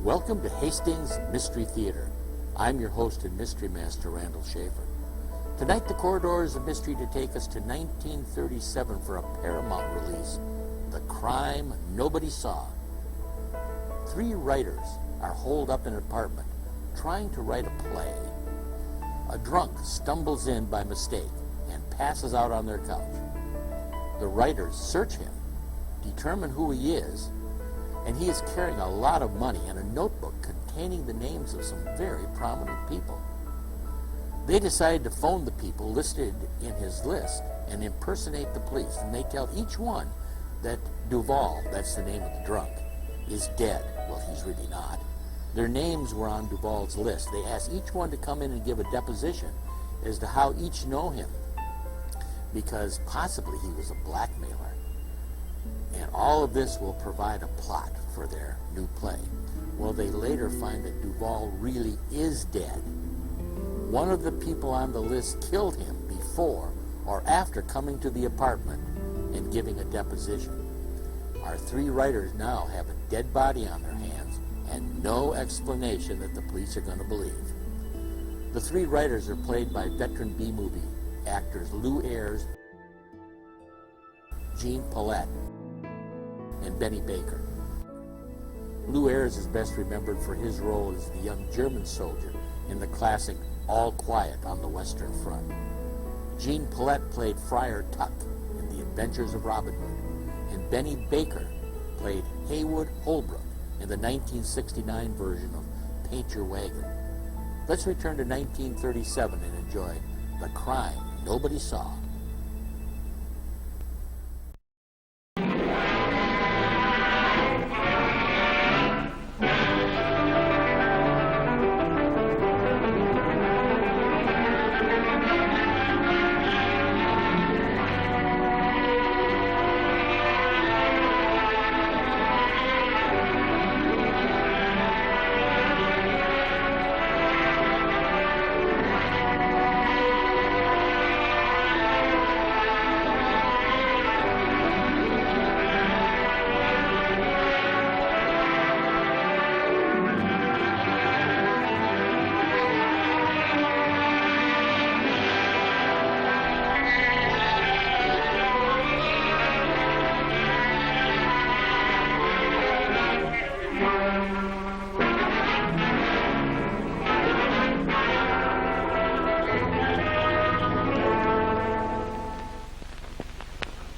Welcome to Hastings Mystery Theater. I'm your host and mystery master, Randall Schaefer. Tonight, the corridors of mystery to take us to 1937 for a Paramount release, The Crime Nobody Saw. Three writers are holed up in an apartment trying to write a play. A drunk stumbles in by mistake and passes out on their couch. The writers search him, determine who he is, and he is carrying a lot of money and a notebook containing the names of some very prominent people. They decide to phone the people listed in his list and impersonate the police, and they tell each one that Duval, that's the name of the drunk, is dead. Well, he's really not. Their names were on Duval's list. They ask each one to come in and give a deposition as to how each know him, because possibly he was a blackmailer. And all of this will provide a plot for their new play. Well, they later find that Duval really is dead. One of the people on the list killed him before or after coming to the apartment and giving a deposition. Our three writers now have a dead body on their hands and no explanation that the police are going to believe. The three writers are played by veteran B-movie actors Lou Ayres, Gene Paulette, and Benny Baker. Lou Ayres is best remembered for his role as the young German soldier in the classic All Quiet on the Western Front. Gene Paulette played Friar Tuck in The Adventures of Robin Hood, and Benny Baker played Haywood Holbrook in the 1969 version of Paint Your Wagon. Let's return to 1937 and enjoy The Crime Nobody Saw.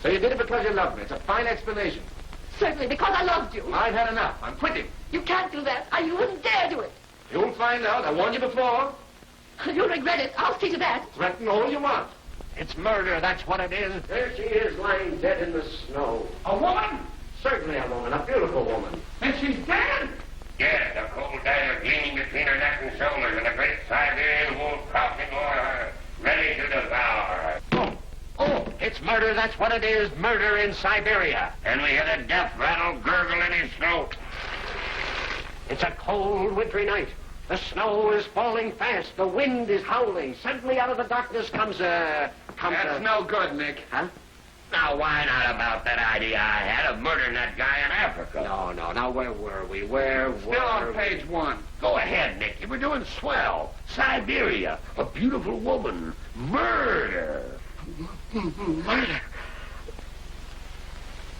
So you did it because you loved me. It's a fine explanation. Certainly, because I loved you. I've had enough. I'm quitting. You can't do that. You wouldn't dare do it. You'll find out. I warned you before. You'll regret it. I'll see to that. Threaten all you want. It's murder, that's what it is. There she is, lying dead in the snow. A woman? Certainly a woman, a beautiful woman. And she's dead? Yes, a cold dagger gleaming between her neck and shoulders, and a great Siberian wolf crouching over her, ready to devour her. Oh, it's murder, that's what it is. Murder in Siberia. And we had a death rattle gurgle in his throat. It's a cold, wintry night. The snow is falling fast. The wind is howling. Suddenly out of the darkness comes a... That's no good, Nick. Huh? Now, why not about that idea I had of murdering that guy in Africa? No. Now, where were we? Where were Still on we? page 1. Go ahead, Nick. You were doing swell. Siberia. A beautiful woman. Murder. Murder.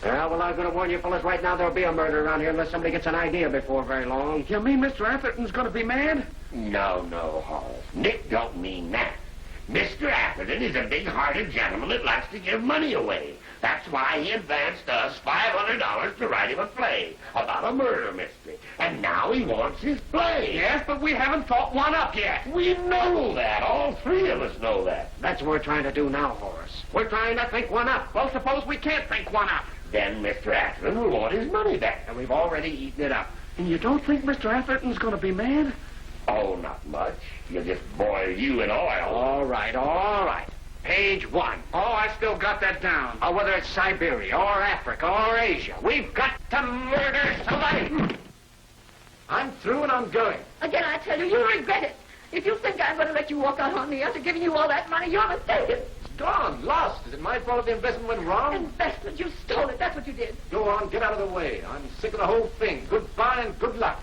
Well, I'm going to warn you fellas right now there'll be a murder around here unless somebody gets an idea before very long. You mean Mr. Atherton's going to be mad? No, Horace. Nick don't mean that. Mr. Atherton is a big-hearted gentleman that likes to give money away. That's why he advanced us $500 to write him a play about a murder mystery. And now he wants his play. Yes, but we haven't thought one up yet. We know that. All three of us know that. That's what we're trying to do now, Horace. We're trying to think one up. Well, suppose we can't think one up. Then Mr. Atherton will want his money back. And we've already eaten it up. And you don't think Mr. Atherton's going to be mad? Oh, not much. You'll just boil you in oil. All right. Page 1. Oh, I still got that down. Whether it's Siberia or Africa or Asia, we've got to murder somebody. I'm through and I'm going. Again, I tell you, you'll regret it. If you think I'm going to let you walk out on me after giving you all that money, you're mistaken. It's gone, lost. Is it my fault if the investment went wrong? Investment, you stole it. That's what you did. Go on, get out of the way. I'm sick of the whole thing. Goodbye and good luck.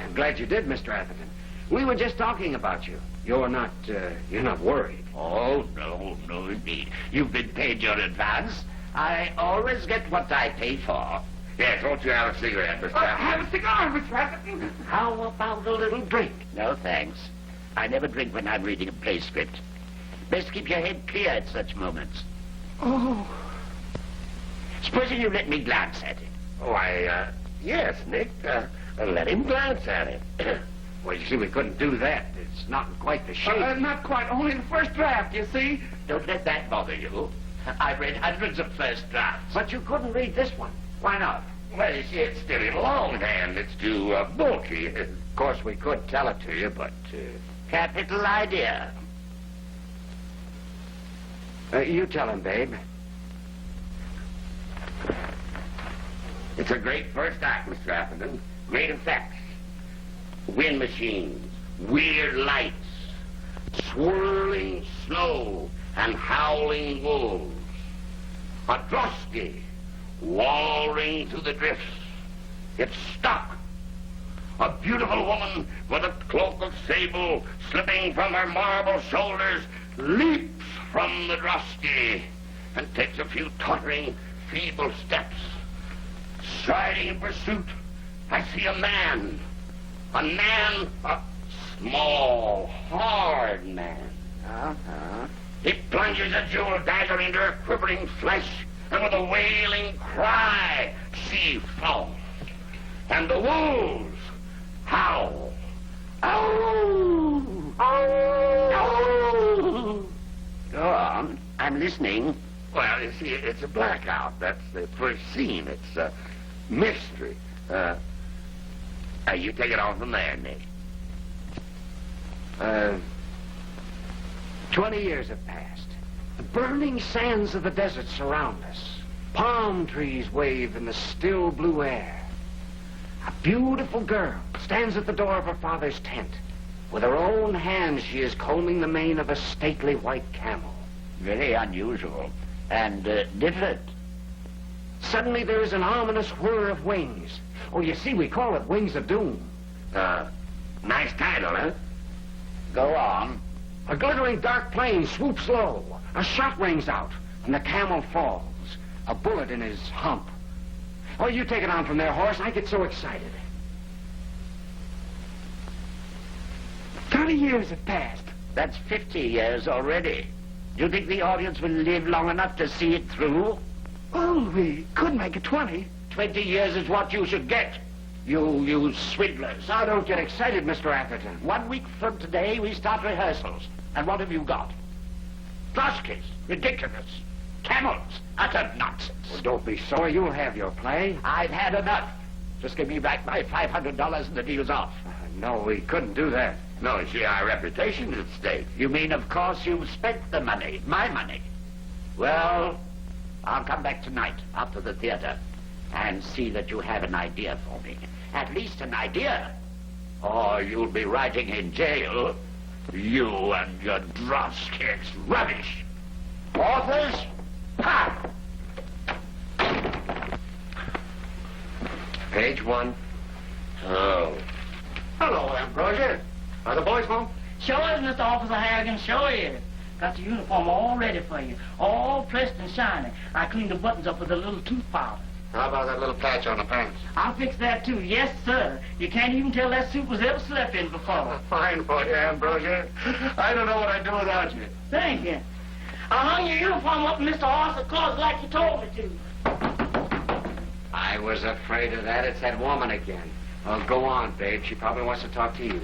I'm glad you did, Mr. Atherton. We were just talking about you. You're not worried. Oh, no, indeed. You've been paid your advance. I always get what I pay for. Yes, won't you have a cigarette, Mr. Atherton? Have a cigar, Mr. Atherton. How about a little drink? No, thanks. I never drink when I'm reading a play script. Best keep your head clear at such moments. Oh. Supposing you let me glance at it. Why, yes, Nick. Let him glance at it. Well, you see, we couldn't do that. It's not in quite the shape. Not quite. Only the first draft, you see. Don't let that bother you. I've read hundreds of first drafts. But you couldn't read this one. Why not? Well, you see, it's still in longhand. It's too bulky. Of course, we could tell it to you, but... Capital idea. You tell him, babe. It's a great first act, Mr. Atherton. Great effects. Wind machines, weird lights, swirling snow, and howling wolves. A drosky walling through the drifts. It's stuck. A beautiful woman with a cloak of sable slipping from her marble shoulders leaps from the drosky and takes a few tottering, feeble steps. Striding in pursuit, I see a man, a small, hard man. He plunges a jeweled dagger into her quivering flesh, and with a wailing cry, she falls. And the wolves howl. Ow! Ow! Ow! Go on. I'm listening. Well, you see, it's a blackout. That's the first scene. It's a mystery. You take it on from there, Nick. 20 years have passed. The burning sands of the desert surround us. Palm trees wave in the still blue air. A beautiful girl stands at the door of her father's tent. With her own hands, she is combing the mane of a stately white camel. Very unusual and different. Suddenly, there is an ominous whir of wings. Oh, you see, we call it Wings of Doom. Nice title, huh? Go on. A glittering dark plane swoops low. A shot rings out, and the camel falls. A bullet in his hump. Oh, you take it on from there, horse. I get so excited. 30 years have passed. That's 50 years already. Do you think the audience will live long enough to see it through? Oh, we could make it 20. 20 years is what you should get. You swindlers. Now, don't get excited, Mr. Atherton. 1 week from today, we start rehearsals. And what have you got? Droskies. Ridiculous. Camels. Utter nonsense. Well, don't be sorry. You'll have your play. I've had enough. Just give me back my $500 and the deal's off. No, we couldn't do that. No, you see, our reputation's at stake. You mean, of course, you've spent the money, my money. Well, I'll come back tonight after the theater and see that you have an idea for me. At least an idea. Or you'll be rotting in jail. You and your Droskis. Rubbish. Authors? Ha! Page 1. Oh. Hello, Ambrosia. Are the boys home? Sure is, Mr. Officer Harrigan, sure is. Got the uniform all ready for you, all pressed and shiny. I cleaned the buttons up with a little tooth powder. How about that little patch on the pants? I'll fix that, too. Yes, sir. You can't even tell that suit was ever slept in before. Fine for you, Ambrosia. I don't know what I'd do without you. Thank you. I hung your uniform up in Mr. Horse's closet like you told me to. I was afraid of that. It's that woman again. Oh, go on, babe. She probably wants to talk to you.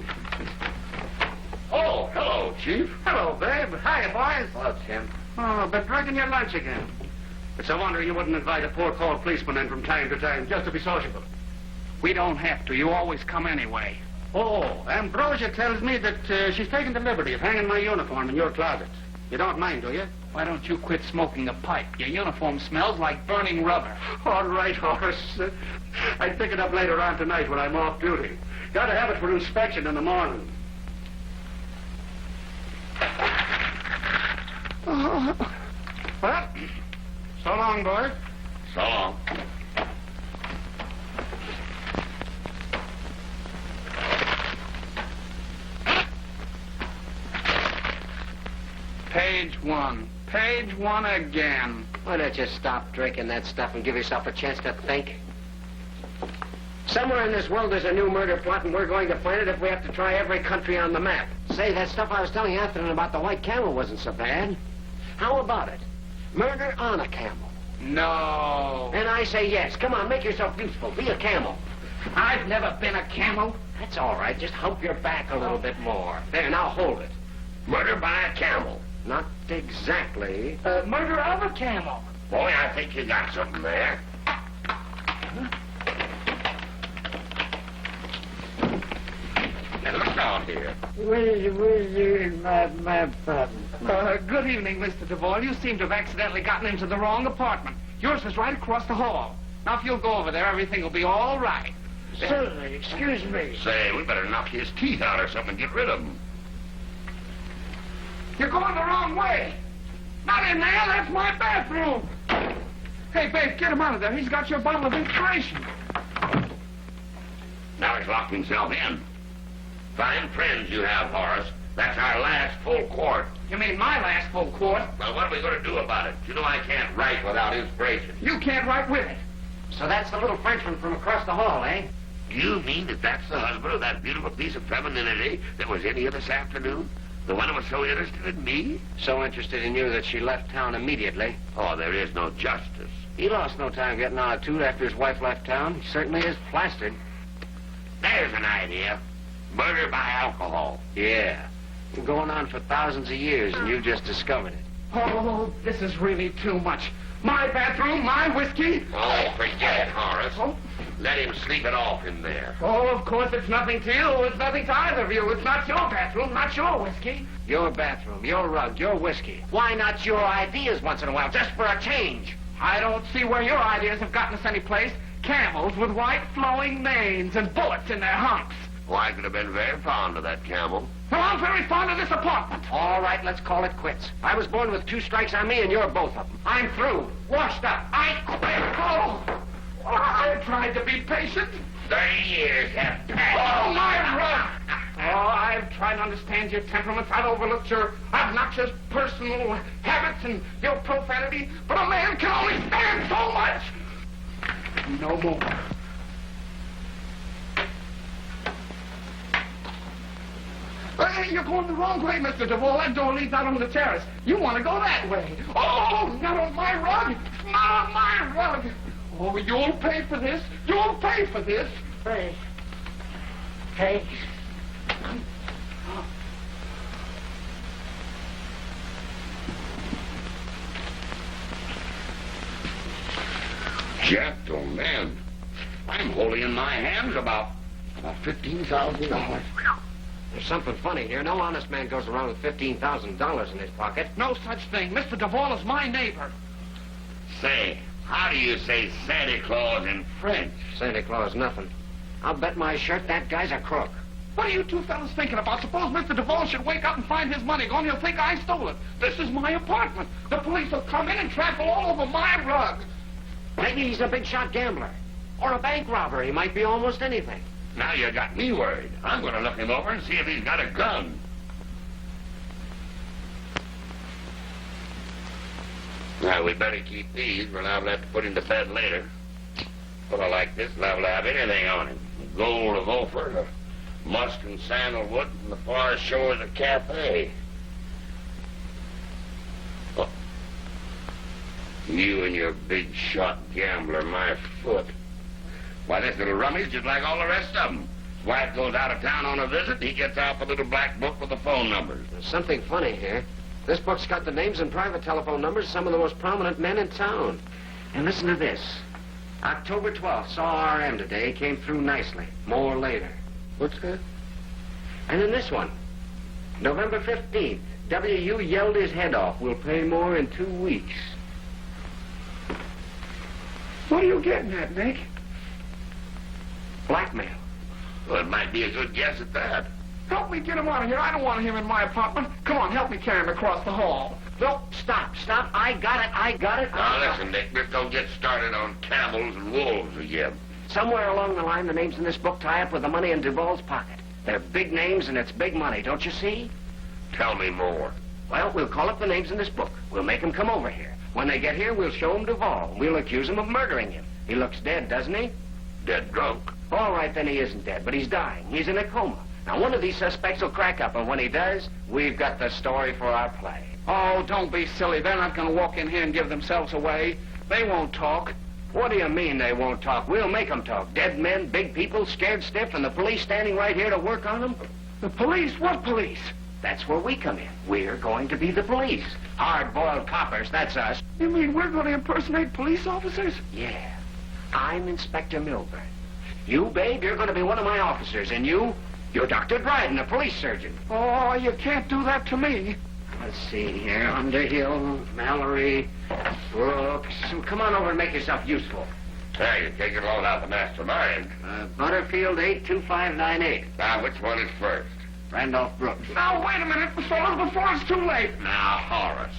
Oh, hello, Chief. Hello, babe. Hiya, boys. Hello, Tim. Oh, been drinking your lunch again. It's a wonder you wouldn't invite a poor called policeman in from time to time just to be sociable. We don't have to. You always come anyway. Oh, Ambrosia tells me that she's taken the liberty of hanging my uniform in your closet. You don't mind, do you? Why don't you quit smoking the pipe? Your uniform smells like burning rubber. All right, Horace. I'd pick it up later on tonight when I'm off duty. Got to have it for inspection in the morning. Well, so long, boys. So long. 1. Page 1 again. Why don't you stop drinking that stuff and give yourself a chance to think? Somewhere in this world there's a new murder plot, and we're going to find it if we have to try every country on the map. Say, that stuff I was telling Atherton about the white camel wasn't so bad. How about it? Murder on a camel. No. And I say yes. Come on, make yourself useful. Be a camel. I've never been a camel. That's all right. Just hump your back a little bit more. There, now hold it. Murder by a camel. Not exactly. Murder of a camel. Boy, I think you got something there. Now, look down here. Good evening, Mr. Duvall. You seem to have accidentally gotten into the wrong apartment. Yours was right across the hall. Now, if you'll go over there, everything will be all right. Certainly, excuse me. Say, we better knock his teeth out or something and get rid of him. You're going the wrong way. Not in there. That's my bathroom. Hey, babe, get him out of there. He's got your bottle of inspiration. Now he's locked himself in. Fine friends you have, Horace. That's our last full quart. You mean my last full quart? Well, what are we going to do about it? You know I can't write without inspiration. You can't write with it. So that's the little Frenchman from across the hall, eh? You mean that that's the husband of that beautiful piece of femininity that was in here this afternoon? The one who was so interested in me? So interested in you that she left town immediately. Oh, there is no justice. He lost no time getting on a toot after his wife left town. He certainly is plastered. There's an idea. Murder by alcohol. Yeah. Been going on for thousands of years, and you just discovered it. Oh, this is really too much. My bathroom, my whiskey. Oh, forget it, Horace. Oh. Let him sleep it off in there. Oh, of course, it's nothing to you. It's nothing to either of you. It's not your bathroom, not your whiskey. Your bathroom, your rug, your whiskey. Why not your ideas once in a while, just for a change? I don't see where your ideas have gotten us any place. Camels with white flowing manes and bullets in their humps. Oh, I could have been very fond of that camel. Well, I'm very fond of this apartment. All right, let's call it quits. I was born with 2 strikes on me, and you're both of them. I'm through. Washed up. I quit. Oh, I tried to be patient. 30 years have Oh, passed. my rug. Oh, I've tried to understand your temperaments. I've overlooked your obnoxious personal habits and your profanity. But a man can only stand so much. No more. Hey, you're going the wrong way, Mr. Duvall. That door leads out on the terrace. You want to go that way. Oh, not on my rug. Not on my rug. Oh, you'll pay for this. You'll pay for this. Hey. Hey. Gentlemen, I'm holding in my hands about $15,000. There's something funny here. No honest man goes around with $15,000 in his pocket. No such thing. Mr. Duvall is my neighbor. Say, how do you say Santa Claus in French? Santa Claus, nothing. I'll bet my shirt that guy's a crook. What are you two fellas thinking about? Suppose Mr. Duvall should wake up and find his money gone. He'll think I stole it. This is my apartment. The police will come in and trample all over my rug. Maybe he's a big-shot gambler. Or a bank robber. He might be almost anything. Now you got me worried. I'm going to look him over and see if he's got a gun. Now, we better keep these. We're liable to have to put him to bed later. Fellow like this liable to have anything on him. Gold of Ophir, musk and sandalwood, and the far shores of Cathay. Oh. You and your big shot gambler, my foot. Why, this little rummy's just like all the rest of them. His wife goes out of town on a visit, and he gets out the little black book with the phone numbers. There's something funny here. This book's got the names and private telephone numbers of some of the most prominent men in town. And listen to this. October 12th, saw RM today, came through nicely. More later. What's that? And then this one. November 15th, W.U. yelled his head off. We'll pay more in 2 weeks. What are you getting at, Nick? Blackmail. Well, it might be a good guess at that. Help me get him out of here. I don't want him in my apartment. Come on, help me carry him across the hall. No, stop. I got it. Now, listen, Dick, just don't get started on camels and wolves again. Somewhere along the line, the names in this book tie up with the money in Duvall's pocket. They're big names and it's big money, don't you see? Tell me more. Well, we'll call up the names in this book. We'll make them come over here. When they get here, we'll show them Duval. We'll accuse him of murdering him. He looks dead, doesn't he? Dead drunk. All right, then he isn't dead, but he's dying. He's in a coma. Now, one of these suspects will crack up, and when he does, we've got the story for our play. Oh, don't be silly. They're not going to walk in here and give themselves away. They won't talk. What do you mean they won't talk? We'll make them talk. Dead men, big people, scared stiff, and the police standing right here to work on them? The police? What police? That's where we come in. We're going to be the police. Hard-boiled coppers, that's us. You mean we're going to impersonate police officers? Yeah. I'm Inspector Milburn. You, babe, you're going to be one of my officers, and you're Dr. Dryden, a police surgeon. Oh, you can't do that to me. Let's see here. Underhill, Mallory, Brooks. Come on over and make yourself useful. Hey, you take your load out the mastermind. Butterfield 82598. Now, which one is first? Randolph Brooks. Now, wait a minute, fellas, before it's too late. Now, Horace.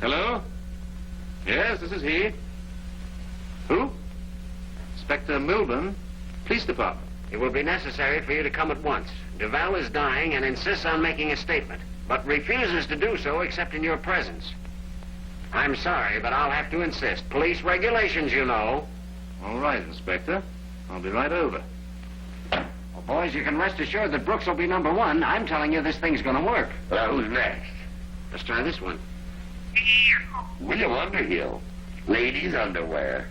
Hello? Yes, this is he. Who? Inspector Milburn, Police Department. It will be necessary for you to come at once. Duval is dying and insists on making a statement, but refuses to do so except in your presence. I'm sorry, but I'll have to insist. Police regulations, you know. All right, Inspector. I'll be right over. Well, boys, you can rest assured that Brooks will be number one. I'm telling you this thing's going to work. Well, who's next? Let's try this one. William Underhill. Ladies' underwear.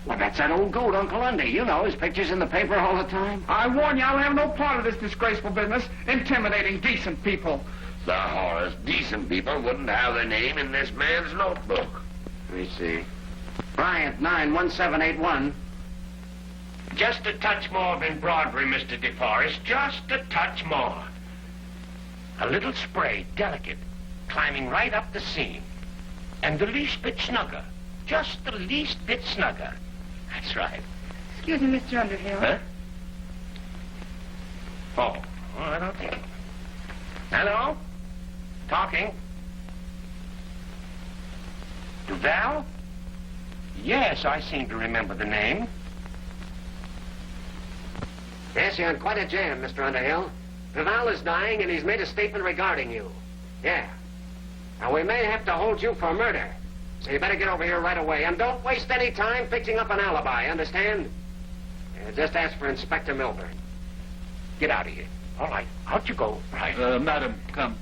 Well, that's that old goat, Uncle Undy. You know, his picture's in the paper all the time. I warn you, I'll have no part of this disgraceful business, intimidating decent people. The Horace, decent people wouldn't have their name in this man's notebook. Let me see. Bryant, 91781. Just a touch more of embroidery, Mr. DeForest. Just a touch more. A little spray, delicate, climbing right up the seam. And the least bit snugger. Just the least bit snugger. That's right. Excuse me, Mr. Underhill. Huh? Oh, I don't think. Hello? Talking. Duval? Yes, I seem to remember the name. Yes, you're in quite a jam, Mr. Underhill. Duval is dying, and he's made a statement regarding you. Yeah. Now, we may have to hold you for murder. So you better get over here right away. And don't waste any time fixing up an alibi, understand? Just ask for Inspector Milburn. Get out of here. All right, out you go. Right. Madam, come.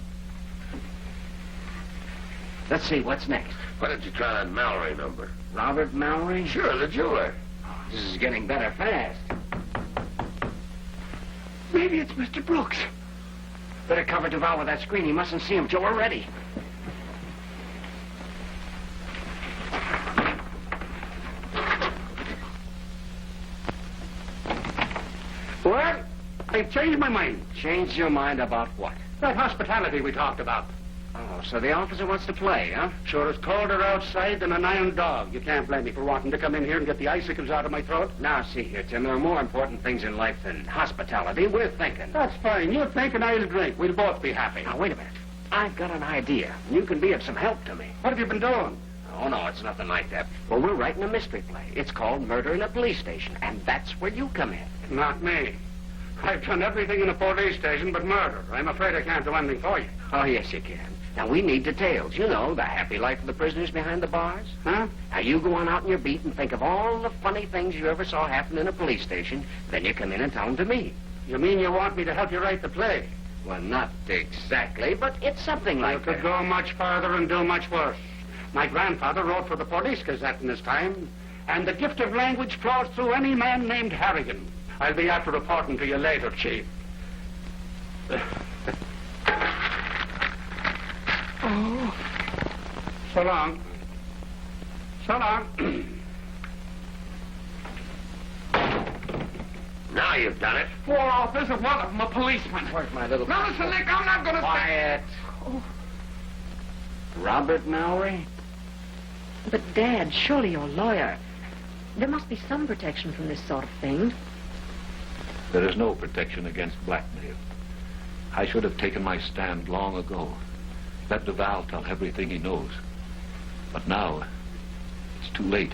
Let's see, what's next? Why don't you try that Mallory number? Robert Mallory? Sure, the jeweler. This is getting better fast. Maybe it's Mr. Brooks. Better cover Duval with that screen. He mustn't see him till we're ready. What? I've changed my mind. Changed your mind about what? That hospitality we talked about. Oh, so the officer wants to play, huh? Sure, it's colder outside than an iron dog. You can't blame me for wanting to come in here and get the icicles out of my throat. Now, see here, Tim, there are more important things in life than hospitality. We're thinking. That's fine. You think and I'll drink. We'll both be happy. Now, wait a minute. I've got an idea. You can be of some help to me. What have you been doing? Oh, no, it's nothing like that. Well, we're writing a mystery play. It's called Murder in a Police Station, and that's where you come in. Not me. I've done everything in a police station but murder. I'm afraid I can't do anything for you. Oh, yes, you can. Now, we need details. You know, the happy life of the prisoners behind the bars. Huh? Now, you go on out in your beat and think of all the funny things you ever saw happen in a police station. Then you come in and tell them to me. You mean you want me to help you write the play? Well, not exactly, but it's something You like could that. go much farther and do much worse. My grandfather wrote for the Police Gazette in his time, and the gift of language flows through any man named Harrigan. I'll be after reporting to you later, Chief. Oh. So long. So long. Now you've done it. 4 officers and one of them a policeman. Where's my little... Now listen, Nick, I'm not going to... Quiet. Robert Mallory? But, Dad, surely you're a lawyer. There must be some protection from this sort of thing. There is no protection against blackmail. I should have taken my stand long ago. Let Duval tell everything he knows. But now, it's too late.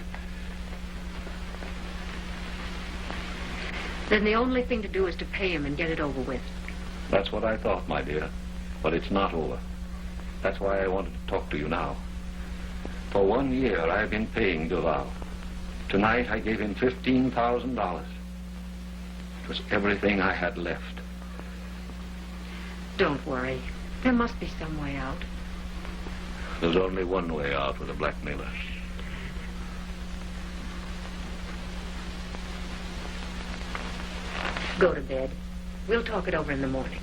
Then the only thing to do is to pay him and get it over with. That's what I thought, my dear. But it's not over. That's why I wanted to talk to you now. For 1 year, I've been paying Duval. Tonight, I gave him $15,000. It was everything I had left. Don't worry. There must be some way out. There's only one way out with a blackmailer. Go to bed. We'll talk it over in the morning.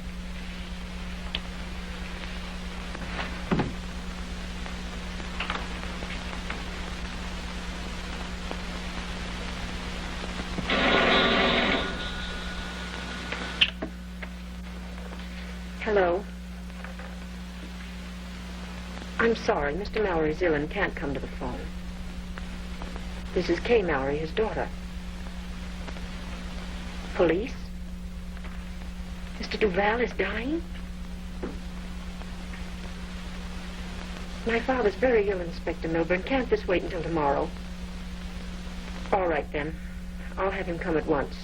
Hello. I'm sorry, Mr. Mallory's ill and can't come to the phone. This is Kay Mallory, his daughter. Police? Mr. Duval is dying? My father's very ill, Inspector Milburn. Can't this wait until tomorrow? All right, then. I'll have him come at once.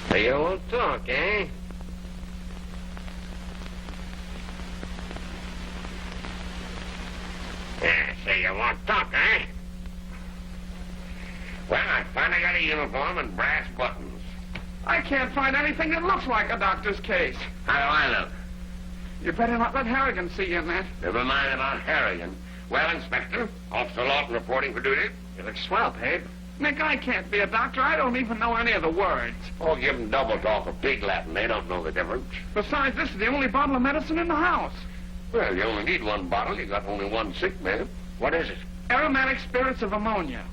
So you won't talk, eh? Yeah, so you won't talk, eh? Well, I finally got a uniform and brass buttons. I can't find anything that looks like a doctor's case. How do I look? You better not let Harrigan see you in that. Never mind about Harrigan. Well, Inspector, Officer Lawton reporting for duty. You look swell, Pabe. Nick, I can't be a doctor. I don't even know any of the words. Oh, give them double talk or pig Latin. They don't know the difference. Besides, this is the only bottle of medicine in the house. Well, you only need one bottle. You got only one sick man. What is it? Aromatic spirits of ammonia.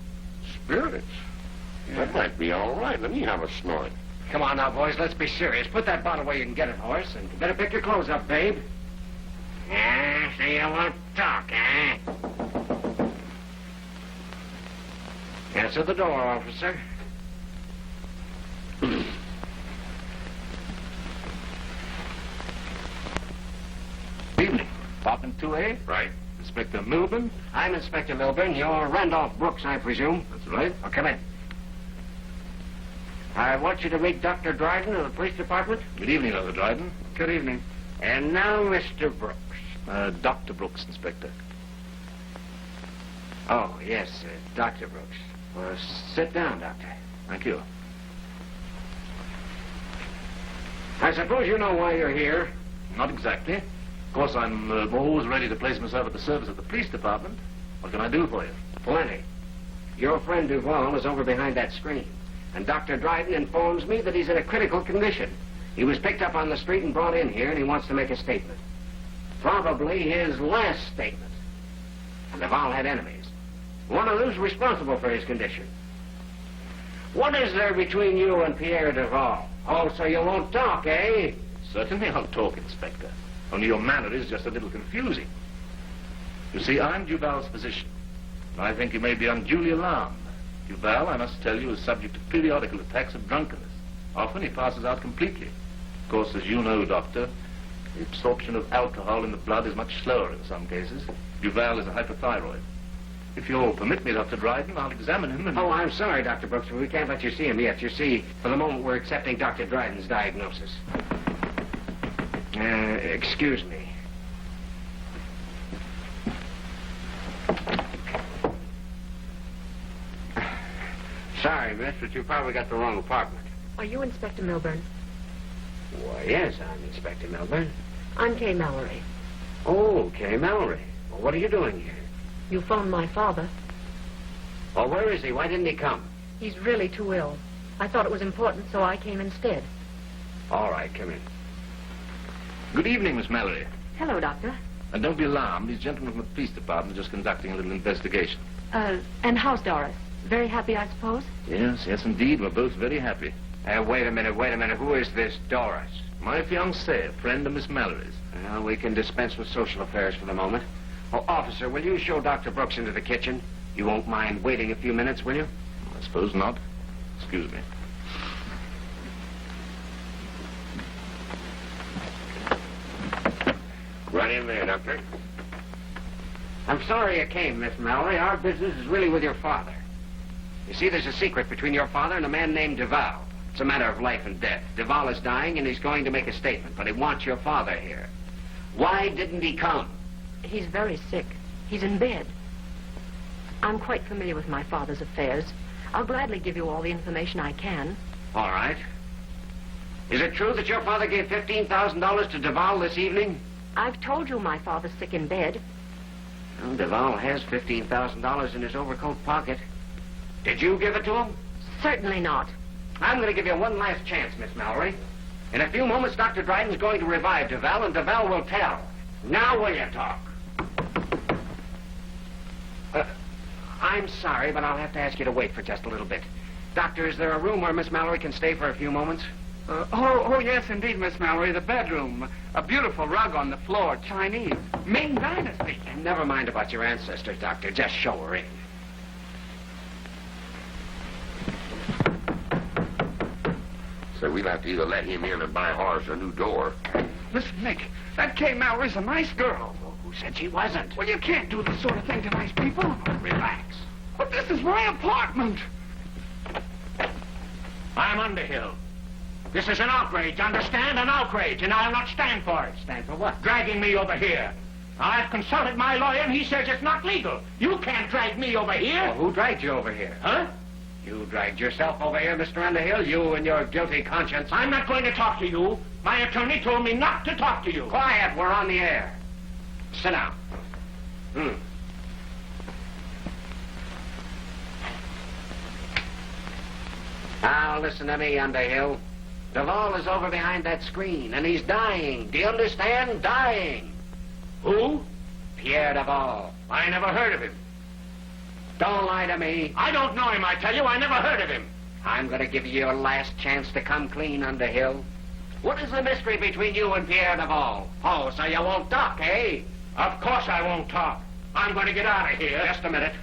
Spirits? That might be all right. Let me have a snort. Come on now, boys. Let's be serious. Put that bottle where you can get it, Horace, and you better pick your clothes up, babe. Yeah, so you won't talk, eh? Answer the door, officer. Evening. Department 2A? Right. Inspector Milburn? I'm Inspector Milburn. You're Randolph Brooks, I presume. That's right. Oh, come in. I want you to meet Dr. Dryden of the police department. Good evening, Dr. Dryden. Good evening. And now, Mr. Brooks. Dr. Brooks, Inspector. Oh, yes, Dr. Brooks. Well, sit down, Doctor. Thank you. I suppose you know why you're here. Not exactly. Of course, I'm always ready to place myself at the service of the police department. What can I do for you? Plenty. Your friend Duval is over behind that screen. And Dr. Dryden informs me that he's in a critical condition. He was picked up on the street and brought in here, and he wants to make a statement. Probably his last statement. And Duval had enemies. One of them's responsible for his condition. What is there between you and Pierre Duval? Oh, so you won't talk, eh? Certainly I'll talk, Inspector. Only your manner is just a little confusing. You see, I'm Duval's physician. And I think you may be unduly alarmed. Duval, I must tell you, is subject to periodical attacks of drunkenness. Often he passes out completely. Of course, as you know, Doctor, the absorption of alcohol in the blood is much slower in some cases. Duval is a hypothyroid. If you'll permit me, Dr. Dryden, I'll examine him and... Oh, I'm sorry, Dr. Brooks, but we can't let you see him yet. You see, for the moment, we're accepting Dr. Dryden's diagnosis. Excuse me. Sorry, miss, but you probably got the wrong apartment. Are you Inspector Milburn? Why, yes, I'm Inspector Milburn. I'm Kay Mallory. Oh, Kay Mallory. Well, what are you doing here? You phoned my father. Oh, where is he? Why didn't he come? He's really too ill. I thought it was important, so I came instead. All right, come in. Good evening, Miss Mallory. Hello, Doctor. And don't be alarmed. These gentlemen from the police department are just conducting a little investigation. And how's Doris? Very happy, I suppose? Yes, yes, indeed. We're both very happy. Wait a minute. Who is this Doris? My fiancée, a friend of Miss Mallory's. Well, we can dispense with social affairs for the moment. Oh, officer, will you show Dr. Brooks into the kitchen? You won't mind waiting a few minutes, will you? I suppose not. Excuse me. Run in there, Doctor. I'm sorry you came, Miss Mallory. Our business is really with your father. You see, there's a secret between your father and a man named Duval. It's a matter of life and death. Duval is dying, and he's going to make a statement, but he wants your father here. Why didn't he come? He's very sick. He's in bed. I'm quite familiar with my father's affairs. I'll gladly give you all the information I can. All right. Is it true that your father gave $15,000 to Duval this evening? I've told you my father's sick in bed. Well, Duval has $15,000 in his overcoat pocket. Did you give it to him? Certainly not. I'm going to give you one last chance, Miss Mallory. In a few moments, Dr. Dryden's going to revive Duval, and Duval will tell. Now will you talk? I'm sorry, but I'll have to ask you to wait for just a little bit. Doctor, is there a room where Miss Mallory can stay for a few moments? Yes, indeed, Miss Mallory. The bedroom. A beautiful rug on the floor. Chinese. Ming Dynasty. And never mind about your ancestors, Doctor. Just show her in. So we'll have to either let him in or buy Horace a new door. Listen, Nick, that Kay Mallory's a nice girl. Who said she wasn't? Well, you can't do this sort of thing to nice people. Relax. But this is my apartment. I'm Underhill. This is an outrage, understand? An outrage, and I'll not stand for it. Stand for what? Dragging me over here. I've consulted my lawyer, and he says it's not legal. You can't drag me over here. Well, who dragged you over here? Huh? You dragged yourself over here, Mr. Underhill, you and your guilty conscience. I'm not going to talk to you. My attorney told me not to talk to you. Quiet, we're on the air. Sit down. Now, listen to me, Underhill. Duval is over behind that screen, and he's dying. Do you understand? Dying. Who? Pierre Duval. I never heard of him. Don't lie to me. I don't know him, I tell you. I never heard of him. I'm going to give you your last chance to come clean, Underhill. What is the mystery between you and Pierre Duval? Oh, so you won't talk, eh? Of course I won't talk. I'm going to get out of here. Just a minute.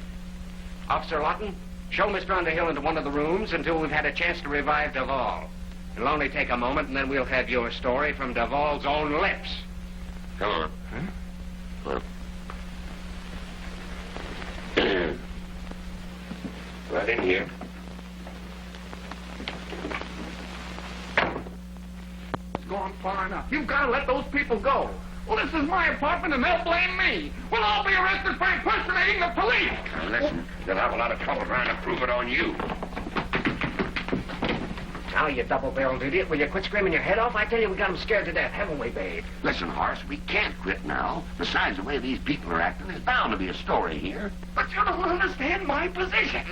Officer Lawton, show Mr. Underhill into one of the rooms until we've had a chance to revive Duval. It'll only take a moment, and then we'll have your story from Duval's own lips. Come on. Huh? Right in here. It's gone far enough. You've got to let those people go. Well, this is my apartment, and they'll blame me. Well, I'll be arrested for impersonating the police. Now, listen, they'll have a lot of trouble trying to prove it on you. Now, you double-barreled idiot, will you quit screaming your head off? I tell you, we got them scared to death, haven't we, babe? Listen, Horace, we can't quit now. Besides, the way these people are acting, there's bound to be a story here. But you don't understand my position.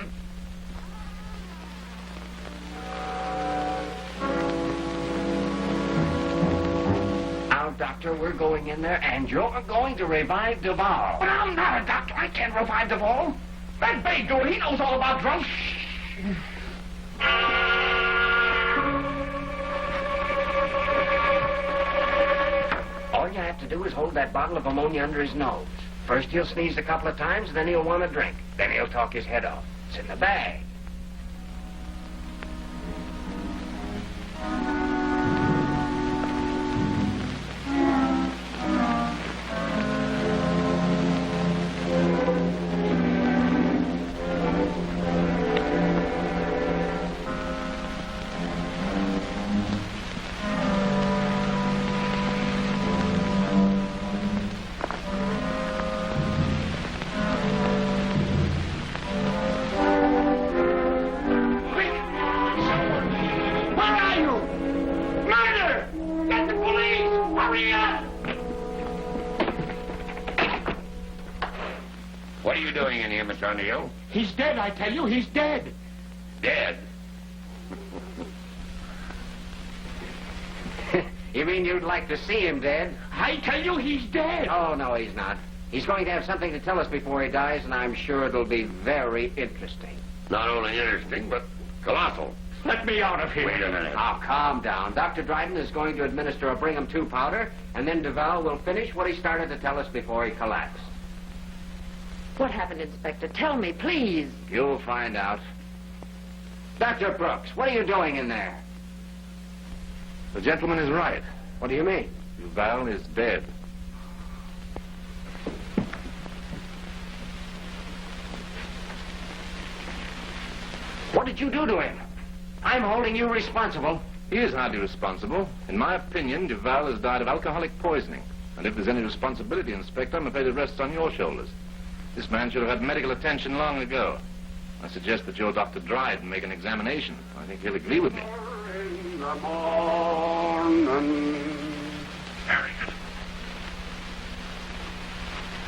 Now, Doctor, we're going in there, and you're going to revive Duval. But I'm not a doctor. I can't revive Duval. That Bay dude, he knows all about drunks. All you have to do is hold that bottle of ammonia under his nose. First he'll sneeze a couple of times, then he'll want a drink. Then he'll talk his head off. It's in the bag. What are you doing in here, Mr. Underhill? He's dead, I tell you. He's dead. Dead? You mean you'd like to see him dead? I tell you, he's dead. Oh, no, he's not. He's going to have something to tell us before he dies, and I'm sure it'll be very interesting. Not only interesting, but colossal. Let me out of here. Wait a minute. Now, calm down. Dr. Dryden is going to administer a Brigham 2 powder, and then Duval will finish what he started to tell us before he collapsed. What happened, Inspector? Tell me, please. You'll find out. Dr. Brooks, what are you doing in there? The gentleman is right. What do you mean? Duval is dead. What did you do to him? I'm holding you responsible. He is hardly responsible. In my opinion, Duval has died of alcoholic poisoning. And if there's any responsibility, Inspector, I'm afraid it rests on your shoulders. This man should have had medical attention long ago. I suggest that your Dr. Dryden make an examination. I think he'll agree with me. In the morning. Very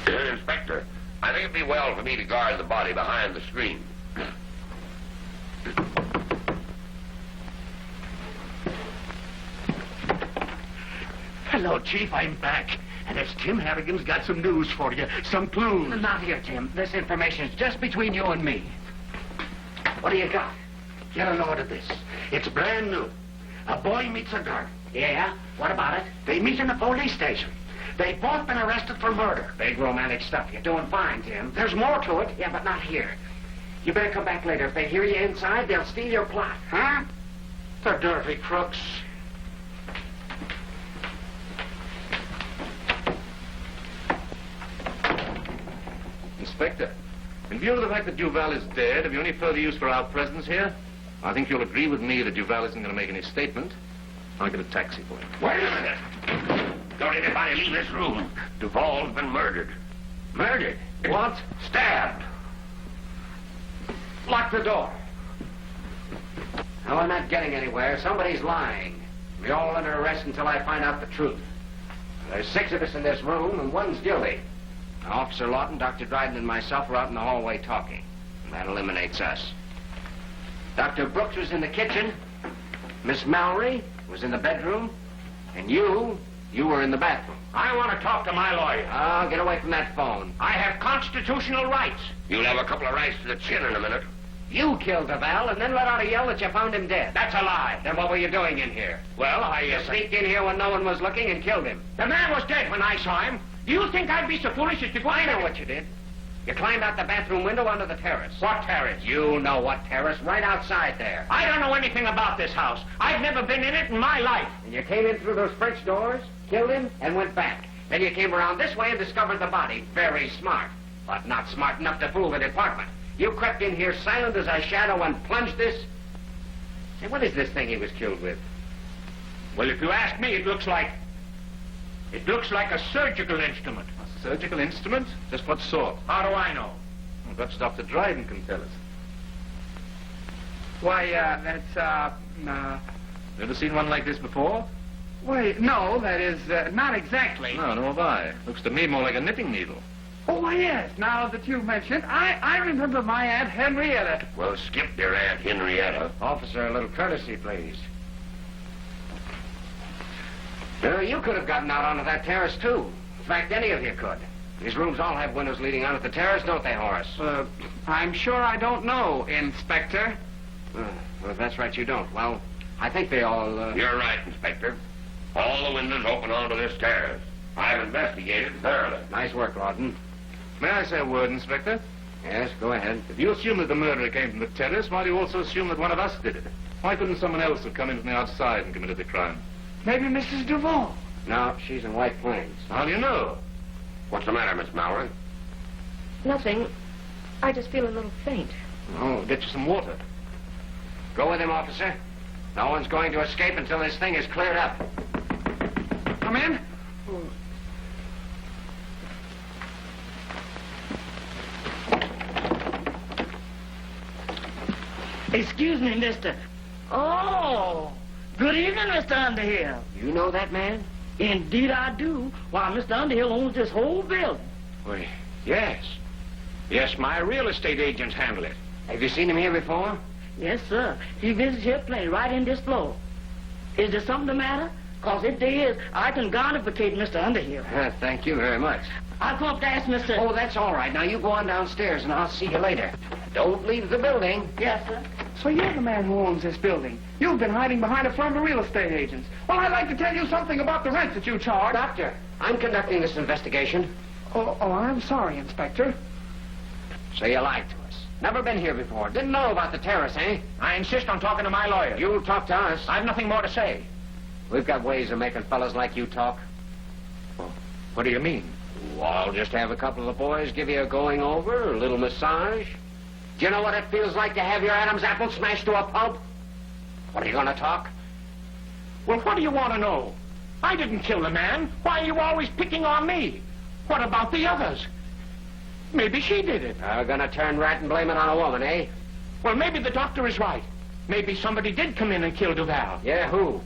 good. Inspector, I think it'd be well for me to guard the body behind the screen. Hello, Chief. I'm back. And this Tim Harrigan's got some news for you. Some clues. Not here, Tim. This information's just between you and me. What do you got? Get a load of this. It's brand new. A boy meets a girl. Yeah? What about it? They meet in the police station. They've both been arrested for murder. Big romantic stuff. You're doing fine, Tim. There's more to it. Yeah, but not here. You better come back later. If they hear you inside, they'll steal your plot. Huh? The dirty crooks. Inspector, in view of the fact that Duval is dead, have you any further use for our presence here? I think you'll agree with me that Duval isn't going to make any statement. I'll get a taxi for him. Wait a minute. Don't anybody leave this room. Duval's been murdered. Murdered? What? Stabbed. Lock the door. No, I'm not getting anywhere. Somebody's lying. We're all under arrest until I find out the truth. There's 6 of us in this room, and 1's guilty. Officer Lawton, Dr. Dryden, and myself are out in the hallway talking. And that eliminates us. Dr. Brooks was in the kitchen. Miss Mallory was in the bedroom. And you were in the bathroom. I want to talk to my lawyer. Oh, get away from that phone. I have constitutional rights. You'll have a couple of rights to the chin in a minute. You killed Duval and then let out a yell that you found him dead. That's a lie. Then what were you doing in here? Well, You sneaked in here when no one was looking and killed him. The man was dead when I saw him. Do you think I'd be so foolish as to go I know in? what you did. You climbed out the bathroom window onto the terrace. What terrace? You know what terrace, right outside there. I don't know anything about this house. I've never been in it in my life. And you came in through those French doors, killed him, and went back. Then you came around this way and discovered the body. Very smart. But not smart enough to fool the department. You crept in here silent as a shadow and plunged this. Say, what is this thing he was killed with? Well, if you ask me, it looks like a surgical instrument. A surgical instrument? Just what sort? How do I know? Well, perhaps Dr. Dryden can tell us. Why, that's, Ever seen one like this before? wait, no, that is, not exactly. No, nor have I. Looks to me more like a knitting needle. Oh, why, yes, now that you mention it, I remember my Aunt Henrietta. Well, skip your Aunt Henrietta. Officer, a little courtesy, please. You could have gotten out onto that terrace, too. In fact, any of you could. These rooms all have windows leading out at the terrace, don't they, Horace? I'm sure I don't know, Inspector. Well, if that's right, you don't. Well, I think they all, You're right, Inspector. All the windows open onto this terrace. I've investigated thoroughly. Nice work, Lawton. May I say a word, Inspector? Yes, go ahead. If you assume that the murderer came from the terrace, why do you also assume that one of us did it? Why couldn't someone else have come in from the outside and committed the crime? Maybe Mrs. Duval. No, she's in White Plains. How do you know? What's the matter, Miss Mallory? Nothing. I just feel a little faint. Oh, get you some water. Go with him, officer. No one's going to escape until this thing is cleared up. Come in. Excuse me, mister. Oh, good evening, Mr. Underhill. You know that man? Indeed I do. Why, Mr. Underhill owns this whole building. Why, yes. Yes, my real estate agents handle it. Have you seen him here before? Yes, sir. He visits here plenty, right in this floor. Is there something the matter? Because if there is, I can garnificate Mr. Underhill. Thank you very much. I'll come up to ask Mr. Oh, that's all right. Now, you go on downstairs, and I'll see you later. Don't leave the building. Yes, sir. So you're the man who owns this building. You've been hiding behind a firm of real estate agents. Well, I'd like to tell you something about the rent that you charge. Doctor, I'm conducting this investigation. Oh, I'm sorry, Inspector. So you lied to us. Never been here before. Didn't know about the terrace, eh? I insist on talking to my lawyer. You'll talk to us. I've nothing more to say. We've got ways of making fellas like you talk. Well, what do you mean? Well, I'll just have a couple of the boys give you a going over, a little massage. Do you know what it feels like to have your Adam's apple smashed to a pulp? What, are you going to talk? Well, what do you want to know? I didn't kill the man. Why are you always picking on me? What about the others? Maybe she did it. We're going to turn right and blame it on a woman, eh? Well, maybe the doctor is right. Maybe somebody did come in and kill Duval. Yeah, who?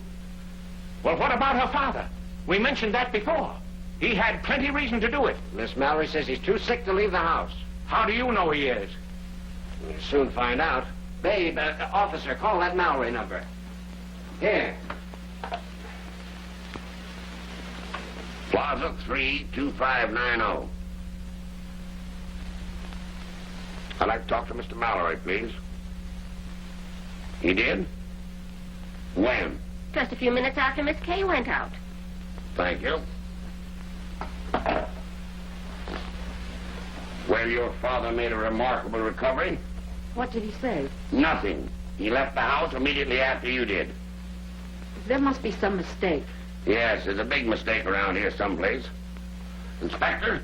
Well, what about her father? We mentioned that before. He had plenty reason to do it. Miss Mallory says he's too sick to leave the house. How do you know he is? We'll soon find out. Babe, officer, call that Mallory number. Here. Plaza 32590. I'd like to talk to Mr. Mallory, please. He did? When? Just a few minutes after Miss Kay went out. Thank you. Well, your father made a remarkable recovery. What did he say? Nothing. He left the house immediately after you did. There must be some mistake. Yes, there's a big mistake around here someplace. Inspector,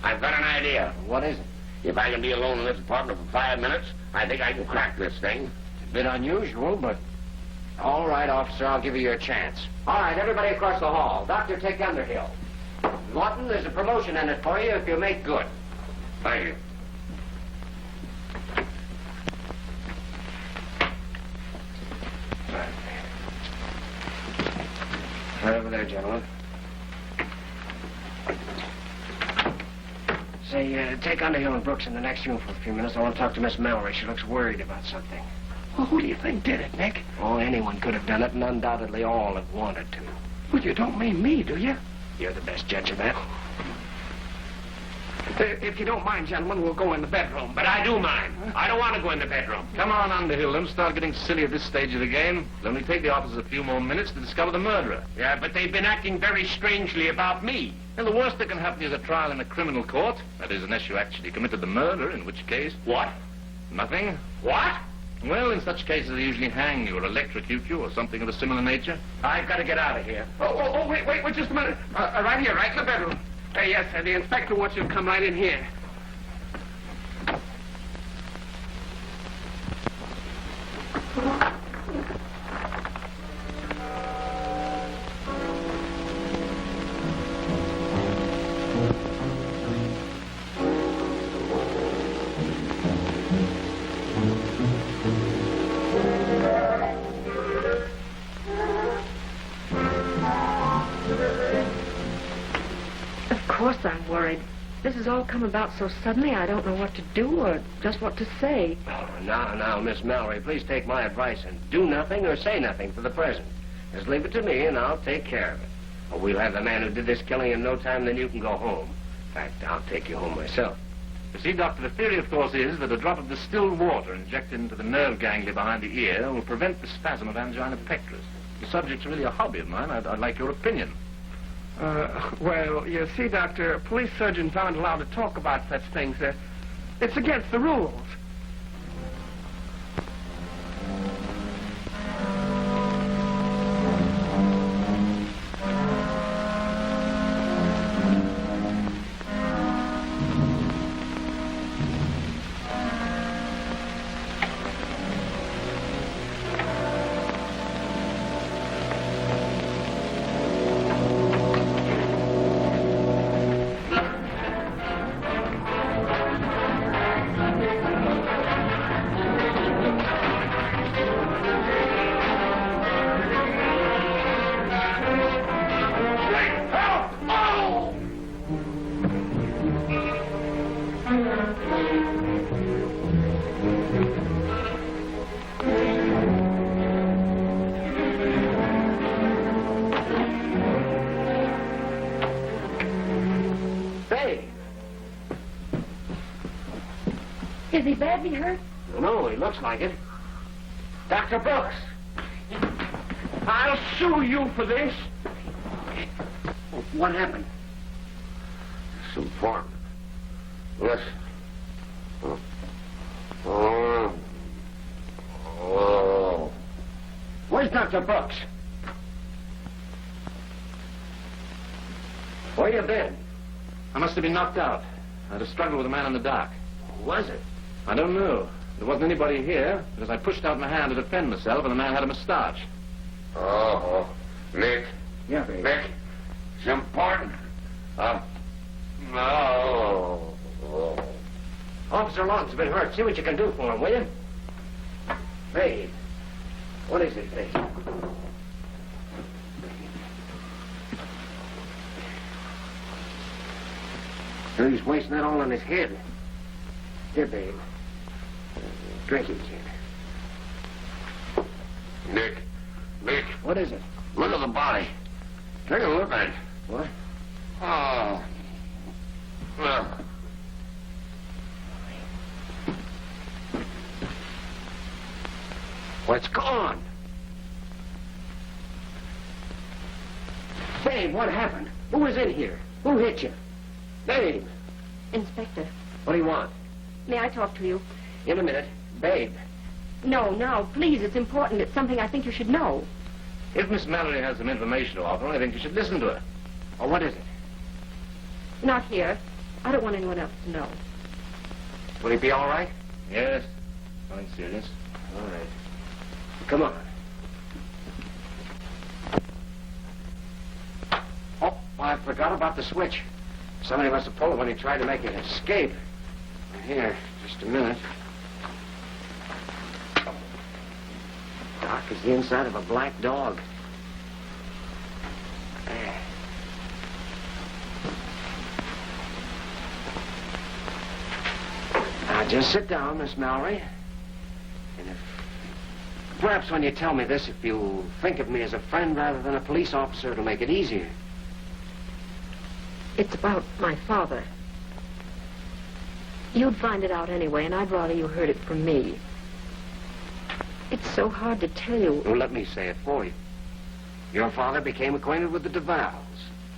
I've got an idea. What is it? If I can be alone in this apartment for 5 minutes, I think I can crack this thing. It's a bit unusual, but... All right, officer, I'll give you your chance. All right, everybody across the hall. Doctor, take Underhill. Lawton, there's a promotion in it for you if you make good. Thank you. Right over there, gentlemen. Say, take Underhill and Brooks in the next room for a few minutes. I want to talk to Miss Mallory. She looks worried about something. Well, who do you think did it, Nick? Oh, anyone could have done it, and undoubtedly all have wanted to. Well, you don't mean me, do you? You're the best judge of that. If you don't mind, gentlemen, we'll go in the bedroom. But I do mind. I don't want to go in the bedroom. Come on, Underhill. Don't start getting silly at this stage of the game. It'll only take the officers a few more minutes to discover the murderer. Yeah, but they've been acting very strangely about me. And the worst that can happen is a trial in a criminal court. That is, unless you actually committed the murder, in which case... What? Nothing. What? Well, in such cases, they usually hang you or electrocute you or something of a similar nature. I've got to get out of here. Wait, just a minute. Right here, right in the bedroom. Yes, sir, the inspector wants you to come right in here. Of course I'm worried. This has all come about so suddenly I don't know what to do or just what to say. Oh, now, Miss Mallory, please take my advice and do nothing or say nothing for the present. Just leave it to me and I'll take care of it. Or we'll have the man who did this killing in no time, then you can go home. In fact, I'll take you home myself. You see, Doctor, the theory, of course, is that a drop of distilled water injected into the nerve ganglia behind the ear will prevent the spasm of angina pectoris. The subject's really a hobby of mine. I'd like your opinion. Well, you see, Doctor, police surgeons aren't allowed to talk about such things. It's against the rules. Is he badly hurt? No, he looks like it. Dr. Brooks. I'll sue you for this. What happened? Some form. Listen. Where's Dr. Brooks? Where you been? I must have been knocked out. I had a struggle with a man in the dark. Who was it? I don't know. There wasn't anybody here because I pushed out my hand to defend myself and the man had a moustache. Oh, Nick. Yeah, baby. Nick, it's important. No. Officer Long's been hurt. See what you can do for him, will you? Babe. What is it, babe? Sure he's wasting that all on his head. Here, babe. Drink it, kid. Nick. What is it? Look at the body. Take a look at it. What? Oh. Look. Well, it's gone. Babe, what happened? Who was in here? Who hit you? Babe, Inspector, what do you want? may I talk to you? In a minute. Babe. No, now, please. It's important. It's something I think you should know. If Miss Mallory has some information to offer, I think you should listen to her. Oh, what is it? Not here. I don't want anyone else to know. Will he be all right? Yes, nothing serious. All right. Come on. Oh, I forgot about the switch. Somebody must have pulled it when he tried to make an escape. Here, just a minute. Dark as the inside of a black dog. There. Now, just sit down, Miss Mallory. And perhaps when you tell me this, if you think of me as a friend rather than a police officer, it'll make it easier. It's about my father. You'd find it out anyway, and I'd rather you heard it from me. It's so hard to tell you. Well, let me say it for you. Your father became acquainted with the DeVals.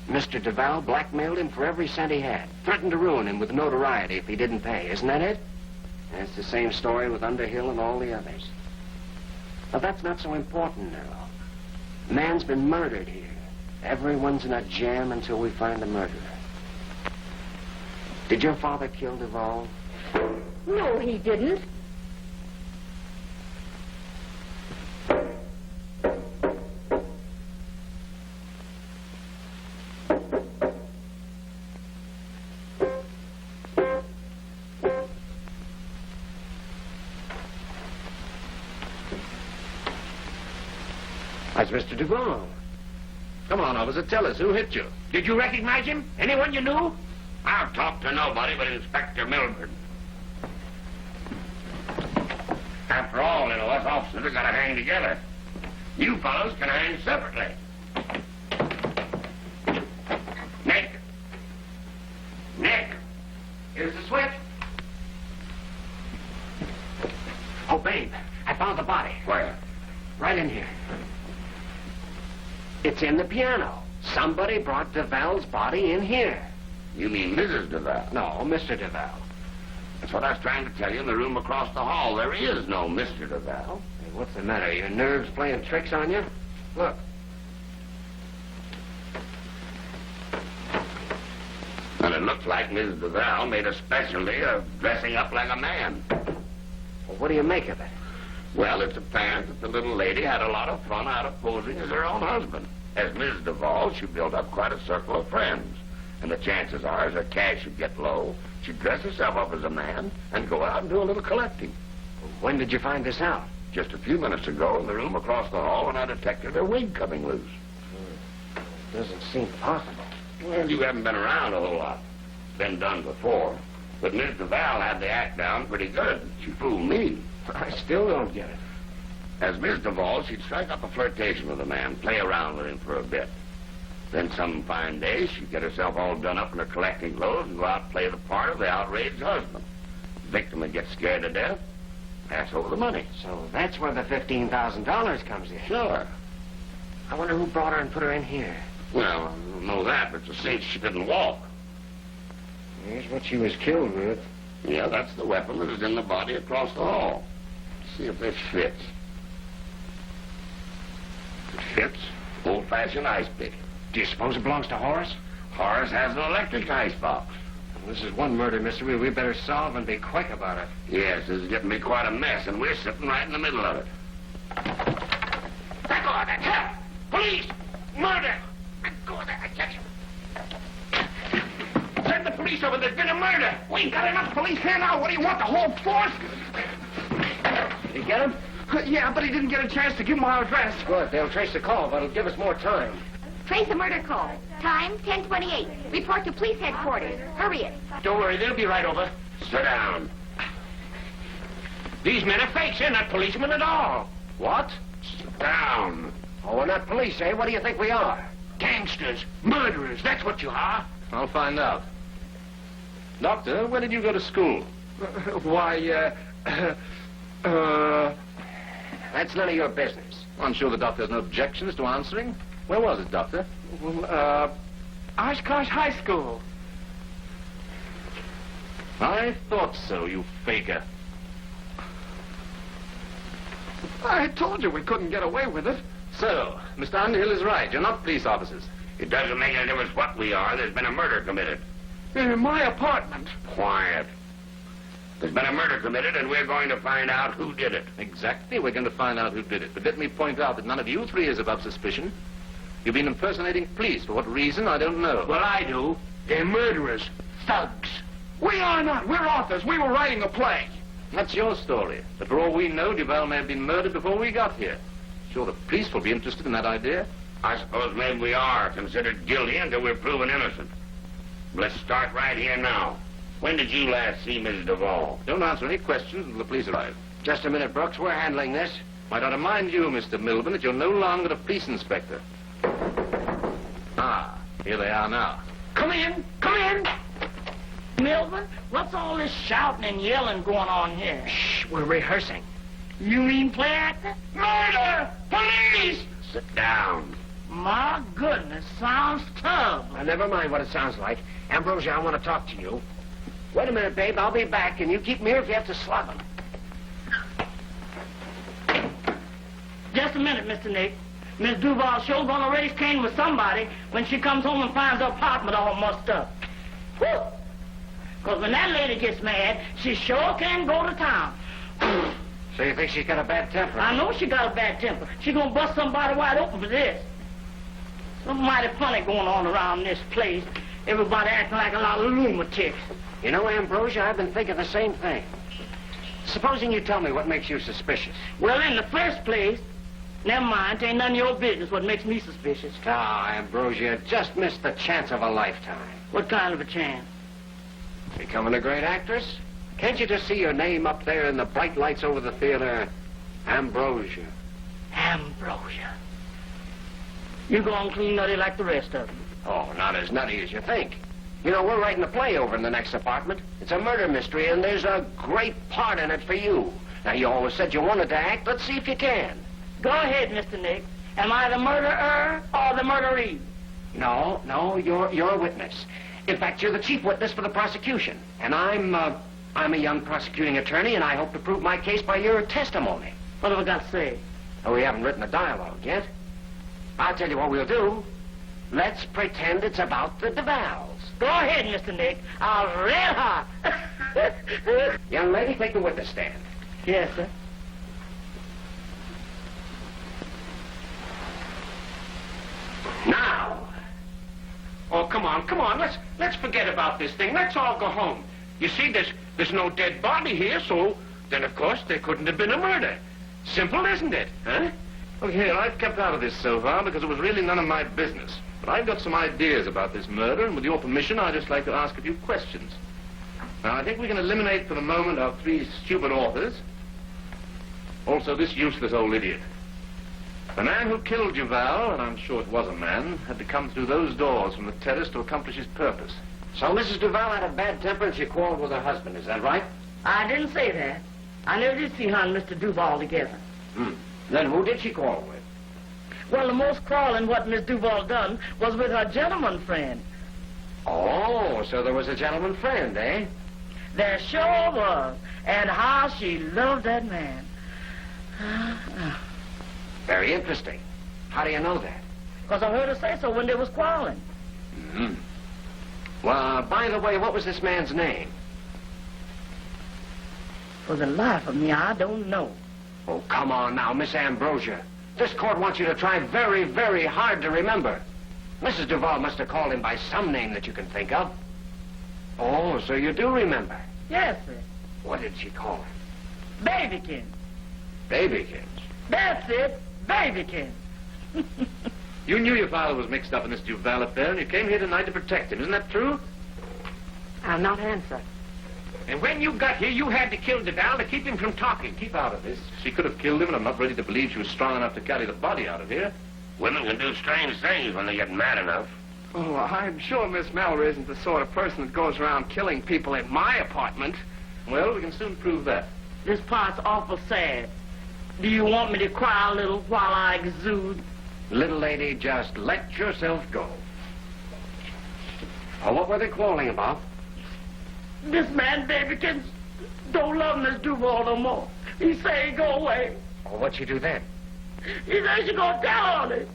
Mr. DeVal blackmailed him for every cent he had. Threatened to ruin him with notoriety if he didn't pay. Isn't that it? And it's the same story with Underhill and all the others. But that's not so important now. The man's been murdered here. Everyone's in a jam until we find the murderer. Did your father kill DeVal? No, he didn't. That's Mr. DeVal. Come on, officer, tell us who hit you. Did you recognize him? Anyone you knew? I'll talk to nobody but Inspector Milburn. After all, us officers have got to hang together. You fellows can hang separately. Nick. Nick. Here's the switch. Oh, babe, I found the body. Where? Right in here. It's in the piano. Somebody brought DeVal's body in here. You mean Mrs. DeVal? No, Mr. DeVal. That's what I was trying to tell you in the room across the hall. There is no Mr. DeVal. Hey, what's the matter? Your nerves playing tricks on you? Look. And it looks like Mrs. DeVal made a specialty of dressing up like a man. Well, what do you make of it? Well, it's apparent that the little lady had a lot of fun out of posing as her own husband. As Mrs. DeVal, she built up quite a circle of friends. And the chances are, as her cash would get low, she'd dress herself up as a man and go out and do a little collecting. When did you find this out? Just a few minutes ago in the room across the hall when I detected her wig coming loose. Doesn't seem possible. Well, you haven't been around a whole lot. Been done before. But Miss DeVal had the act down pretty good. She fooled me. I still don't get it. As Miss DeVal, she'd strike up a flirtation with a man, play around with him for a bit. Then some fine day, she'd get herself all done up in her collecting clothes and go out and play the part of the outraged husband. The victim would get scared to death, pass over the money. So that's where the $15,000 comes in. Sure. I wonder who brought her and put her in here. Well, I don't know that, but to see she couldn't walk. Here's what she was killed with. Yeah, that's the weapon that is in the body across the hall. Let's see if this fits. It fits. Old-fashioned ice pick. Do you suppose it belongs to Horace? Horace has an electric ice box. This is one murder mystery we better solve and be quick about it. Yes, this is getting to be quite a mess, and we're sitting right in the middle of it. Let go of that! Help! Police! Murder! Let go of that! I tell you. Send the police over. There's been a murder. We ain't got enough police here now. What do you want, the whole force? Did you get him? Yeah, but he didn't get a chance to give him our address. Good. They'll trace the call, but it'll give us more time. Trace the murder call. Time, 10:28. Report to police headquarters. Hurry it. Don't worry, they'll be right over. Sit down. These men are fakes. They're not policemen at all. What? Sit down. Oh, we're not police, eh? What do you think we are? Gangsters. Murderers. That's what you are. I'll find out. Doctor, where did you go to school? Why, That's none of your business. I'm sure the doctor has no objections to answering. Where was it, Doctor? Oshkosh High School. I thought so, you faker. I told you we couldn't get away with it. So, Mr. Underhill is right. You're not police officers. It doesn't make any difference what we are. There's been a murder committed. In my apartment. Quiet. There's been a murder committed, and we're going to find out who did it. Exactly. We're going to find out who did it. But let me point out that none of you three is above suspicion. You've been impersonating police. For what reason, I don't know. Well, I do. They're murderers. Thugs. We are not. We're authors. We were writing a play. That's your story. But for all we know, Duval may have been murdered before we got here. Sure, the police will be interested in that idea. I suppose maybe we are considered guilty until we're proven innocent. Let's start right here now. When did you last see Mrs. Duval? Don't answer any questions until the police arrive. Just a minute, Brooks. We're handling this. Might I remind you, Mr. Milburn, that you're no longer a police inspector. Ah, here they are now. Come in. Come in. Milburn, what's all this shouting and yelling going on here? Shh, we're rehearsing. You mean play actor? Murder! Police! Sit down. My goodness, sounds tough. Now, never mind what it sounds like. Ambrosia, I want to talk to you. Wait a minute, babe. I'll be back, and you keep me here if you have to slug him. Just a minute, Mr. Nick. Miss Duval sure gonna raise Cain with somebody when she comes home and finds her apartment all mussed up. Whew! Because when that lady gets mad, she sure can go to town. So you think she's got a bad temper? I know she got a bad temper. She gonna bust somebody wide open for this. Something mighty funny going on around this place. Everybody acting like a lot of lunatics. You know, Ambrosia, I've been thinking the same thing. Supposing you tell me what makes you suspicious. Well, in the first place, never mind, it ain't none of your business what makes me suspicious. Ah, Ambrosia, just missed the chance of a lifetime. What kind of a chance? Becoming a great actress? Can't you just see your name up there in the bright lights over the theater? Ambrosia. Ambrosia. You go on clean nutty like the rest of them. Oh, not as nutty as you think. You know, we're writing a play over in the next apartment. It's a murder mystery, and there's a great part in it for you. Now, you always said you wanted to act. Let's see if you can. Go ahead, Mr. Nick. Am I the murderer or the murderee? No, you're a witness. In fact, you're the chief witness for the prosecution. And I'm a young prosecuting attorney, and I hope to prove my case by your testimony. What have I got to say? Oh, we haven't written a dialogue yet. I'll tell you what we'll do. Let's pretend it's about the Duvals. Go ahead, Mr. Nick. I'll red hot. Young lady, take the witness stand. Yes, sir. Now. Oh, come on. Let's forget about this thing. Let's all go home. You see, there's no dead body here, so then, of course, there couldn't have been a murder. Simple, isn't it? Huh? Look here, I've kept out of this so far because it was really none of my business. But I've got some ideas about this murder, and with your permission, I'd just like to ask a few questions. Now, I think we can eliminate for the moment our three stupid authors. Also, this useless old idiot. The man who killed Duval, and I'm sure it was a man, had to come through those doors from the terrace to accomplish his purpose. So Mrs. Duval had a bad temper and she quarreled with her husband, is that right? I didn't say that. I never did see her and Mr. Duval together. Then who did she quarrel with? Well, the most quarreling what Miss Duval done was with her gentleman friend. Oh, so there was a gentleman friend, eh? There sure was. And how she loved that man. Very interesting. How do you know that? Because I heard her say so when they was quarreling. Well, by the way, what was this man's name? For the life of me, I don't know. Oh, come on now, Miss Ambrosia. This court wants you to try very, very hard to remember. Mrs. Duval must have called him by some name that you can think of. Oh, so you do remember. Yes, sir. What did she call him? Babykins. Babykins. That's it. Babykins. You knew your father was mixed up in this Duval affair, and you came here tonight to protect him. Isn't that true? I'll not answer. And when you got here, you had to kill Duval to keep him from talking. Keep out of this. She could have killed him, and I'm not ready to believe she was strong enough to carry the body out of here. Women can do strange things when they get mad enough. Oh, I'm sure Miss Mallory isn't the sort of person that goes around killing people in my apartment. Well, we can soon prove that. This part's awful sad. Do you want me to cry a little while I exude? Little lady, just let yourself go. Oh, what were they quarreling about? This man, Babykins, don't love Miss Duval no more. He say he go away. Oh, what'd she do then? He say she gonna tell on it.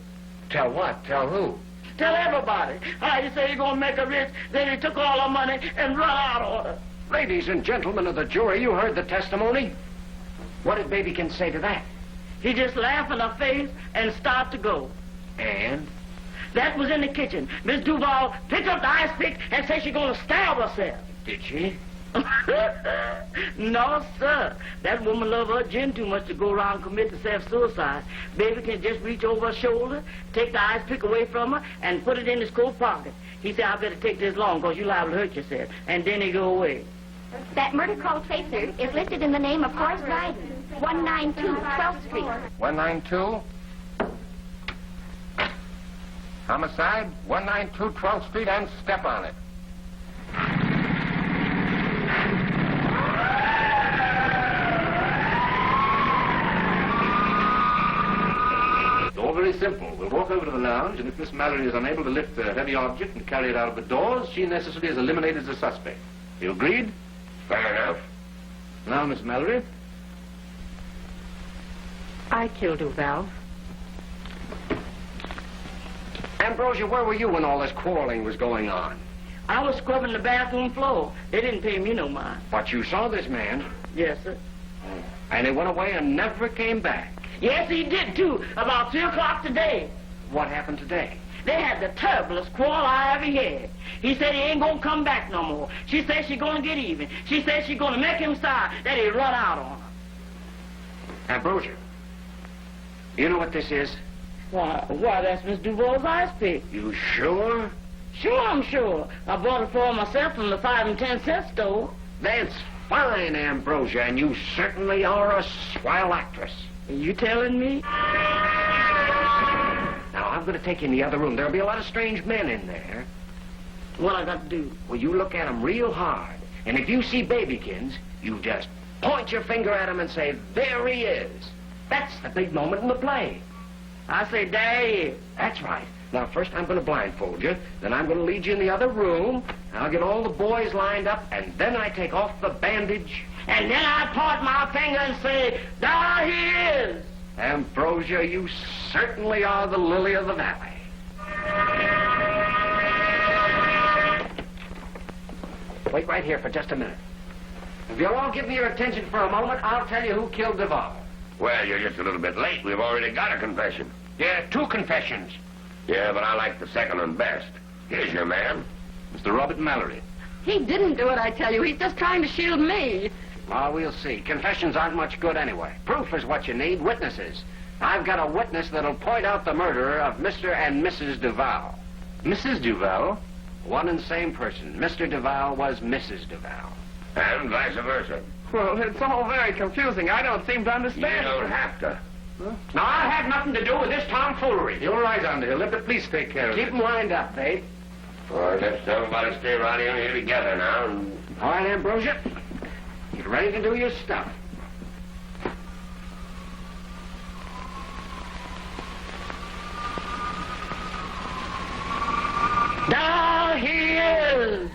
Tell what? Tell who? Tell everybody. How he say he gonna make her rich, then he took all her money and run out on her. Ladies and gentlemen of the jury, you heard the testimony. What did Babykins say to that? He just laughed in her face and start to go. And? That was in the kitchen. Miss Duval picked up the ice pick and said she gonna stab herself. Did she? No, sir. That woman love her gin too much to go around and commit to self-suicide. Baby can just reach over her shoulder, take the ice pick away from her, and put it in his coat pocket. He said, I better take this long because you liable to hurt yourself. And then he go away. That murder call tracer is listed in the name of Horace Dryden, 192 12th Street. 192? Homicide, 192 12th Street, and step on it. It's all very simple. We'll walk over to the lounge, and if Miss Mallory is unable to lift a heavy object and carry it out of the doors, she necessarily is eliminated as a suspect. You agreed? Fair enough. Now, Miss Mallory. I killed Duval. Ambrosia, where were you when all this quarreling was going on? I was scrubbing the bathroom floor. They didn't pay me no mind. But you saw this man, Yes, sir. and he went away and never came back. Yes, he did, too. About 3 o'clock today. What happened today? They had the terriblest quarrel I ever had. He said he ain't gonna come back no more. She said she gonna get even. She said she gonna make him sorry that he run out on her. Ambrosia, you know what this is? Why, that's Miss Duval's ice pick. You sure? Sure, I'm sure. I bought it for myself from the 5 and 10 cent store. That's fine, Ambrosia, and you certainly are a swell actress. Are you telling me? Now, I'm going to take you in the other room. There'll be a lot of strange men in there. What I got to do? Well, you look at them real hard, and if you see Babykins, you just point your finger at him and say, there he is. That's the big moment in the play. I say, there he is. That's right. Now, first I'm going to blindfold you, then I'm going to lead you in the other room, I'll get all the boys lined up, and then I take off the bandage. And then I point my finger and say, there he is. Ambrosia, you certainly are the lily of the valley. Wait right here for just a minute. If you'll all give me your attention for a moment, I'll tell you who killed Duval. Well, you're just a little bit late. We've already got a confession. Yeah, 2 confessions. Yeah, but I like the second one best. Here's your man. Mr. Robert Mallory. He didn't do it, I tell you. He's just trying to shield me. Well, we'll see. Confessions aren't much good anyway. Proof is what you need, witnesses. I've got a witness that'll point out the murderer of Mr. and Mrs. Duval. Mrs. Duval? One and same person. Mr. Duval was Mrs. Duval. And vice versa. Well, it's all very confusing. I don't seem to You understand. don't have to. Now, I have nothing to do with this tomfoolery. You're right, Underhill. Let the police take care of Keep it. them lined up, Babe. All right, let's everybody stay right here together now. And All right, Ambrosia. Get ready to do your stuff. There he is.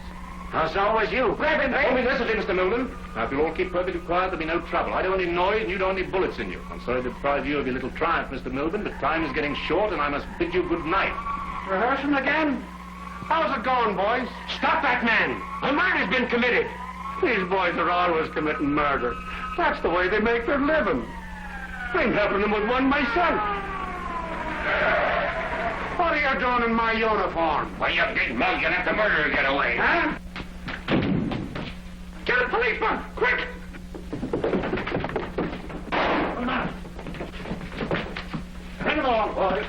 How's always you? Grab him, Let me Babe. listen to you, Mr. Milden. Now, if you'll all keep perfectly quiet, there'll be no trouble. I don't want any noise, and you don't need bullets in you. I'm sorry to deprive you of your little triumph, Mr. Milden, but time is getting short, and I must bid you good night. Rehearsing again? How's it going, boys? Stop that man. A murder's been committed. These boys are always committing murder. That's the way they make their living. I'm helping them with one myself. What are you doing in my uniform? Well, you big mug, you let the murderer get away. Huh? Get a policeman, quick! Come on. Bring them along, boys.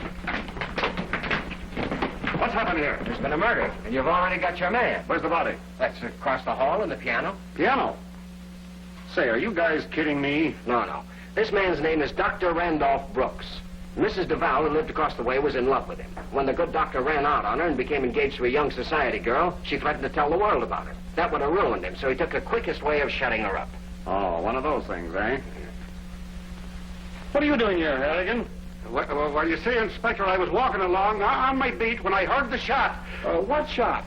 What's happened here? There's been a murder, and you've already got your man. Where's the body? That's across the hall in the piano. Piano. Say, are you guys kidding me? No. This man's name is Dr. Randolph Brooks. Mrs. Duval, who lived across the way, was in love with him. When the good doctor ran out on her and became engaged to a young society girl, she threatened to tell the world about it. That would have ruined him, so he took the quickest way of shutting her up. Oh, one of those things, eh? What are you doing here, Harrigan? Well, you see, Inspector, I was walking along on my beat when I heard the shot. What shot?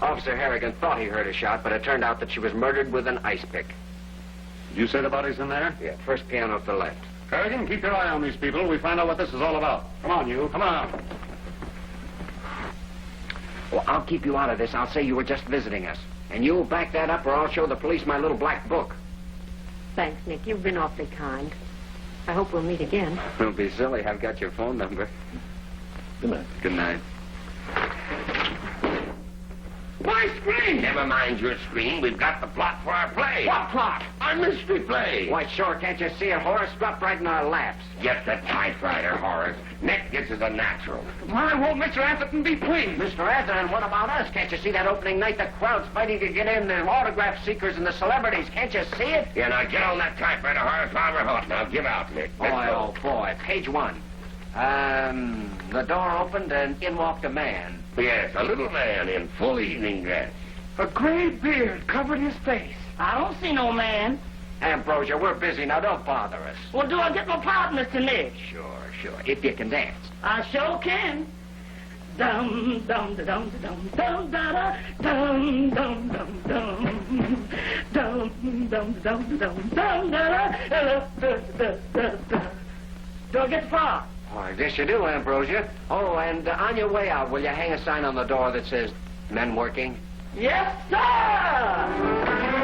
Officer Harrigan thought he heard a shot, but it turned out that she was murdered with an ice pick. Did you say the body's in there? Yeah, first piano to the left. Harrigan, keep your eye on these people. We find out what this is all about. Come on, you. Come on. Well, I'll keep you out of this. I'll say you were just visiting us. And you'll back that up or I'll show the police my little black book. Thanks, Nick. You've been awfully kind. I hope we'll meet again. Don't be silly. I've got your phone number. Good night. Good night. My screen! Never mind your screen. We've got the plot for our play. What plot? Our mystery play. Why, sure, can't you see it, Horace? Dropped right in our laps. Get the typewriter, Horace. Nick, this is a natural. Why won't Mr. Atherton be pleased? Mr. Atherton, what about us? Can't you see that opening night? The crowd's fighting to get in, the autograph seekers and the celebrities. Can't you see it? Yeah, now get on that typewriter, Horace. While we're hot. Now give out, Nick. Let's go. Boy. Page 1. The door opened and in walked a man. Yes, a little man in full evening dress. A gray beard covered his face. I don't see no man. Ambrosia, we're busy now. Don't bother us. Well, do I get my part, Mr. Nick? Sure. If you can dance. I sure can. Dum dum da dum da dum dum da da dum dum dum dum dum dum dum dum dum da. Do I get the part? Oh, I guess you do, Ambrosia. Oh, and on your way out, will you hang a sign on the door that says men working? Yes, sir!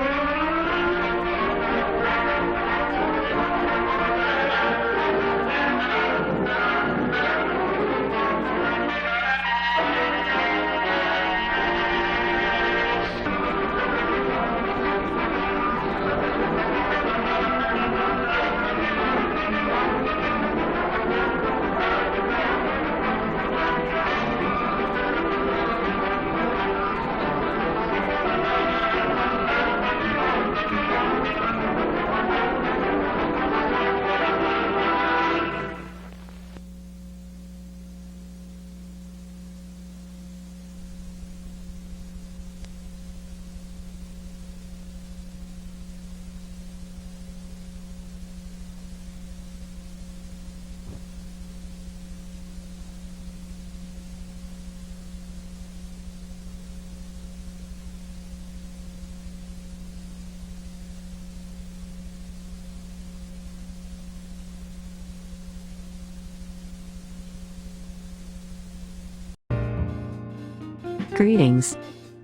Greetings.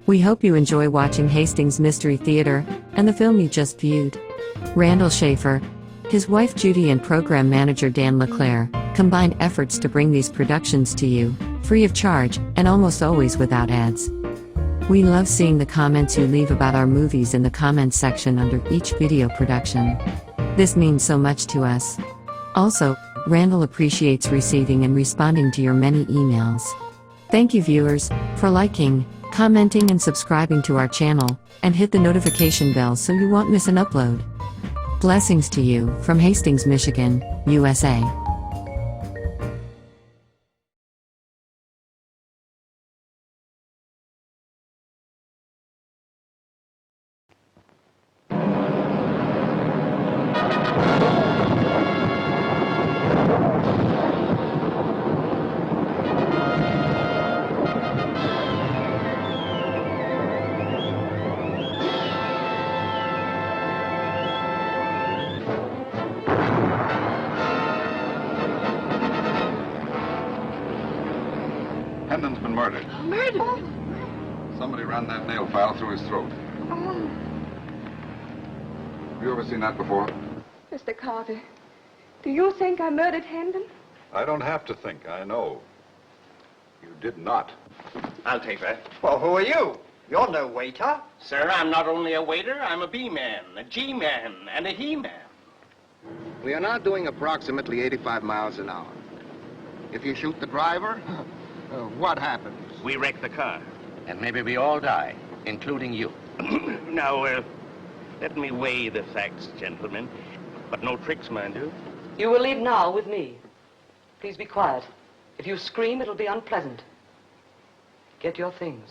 We hope you enjoy watching Hastings Mystery Theater and the film you just viewed. Randall Schaefer, his wife Judy and program manager Dan LeClaire combined efforts to bring these productions to you, free of charge and almost always without ads. We love seeing the comments you leave about our movies in the comments section under each video production. This means so much to us. Also, Randall appreciates receiving and responding to your many emails. Thank you viewers, for liking, commenting and subscribing to our channel, and hit the notification bell so you won't miss an upload. Blessings to you, from Hastings, Michigan, USA. been murdered. Murdered? Somebody ran that nail file through his throat. Oh, Have you ever seen that before? Mr. Carter, do you think I murdered Hendon? I don't have to think. I know. You did not. I'll take that. Well, who are you? You're no waiter. Sir, I'm not only a waiter, I'm a B-man, a G-man, and a he-man. We are now doing approximately 85 miles an hour. If you shoot the driver, what happens? We wreck the car. And maybe we all die, including you. Now, let me weigh the facts, gentlemen. But no tricks, mind you. You will leave now with me. Please be quiet. If you scream, it'll be unpleasant. Get your things.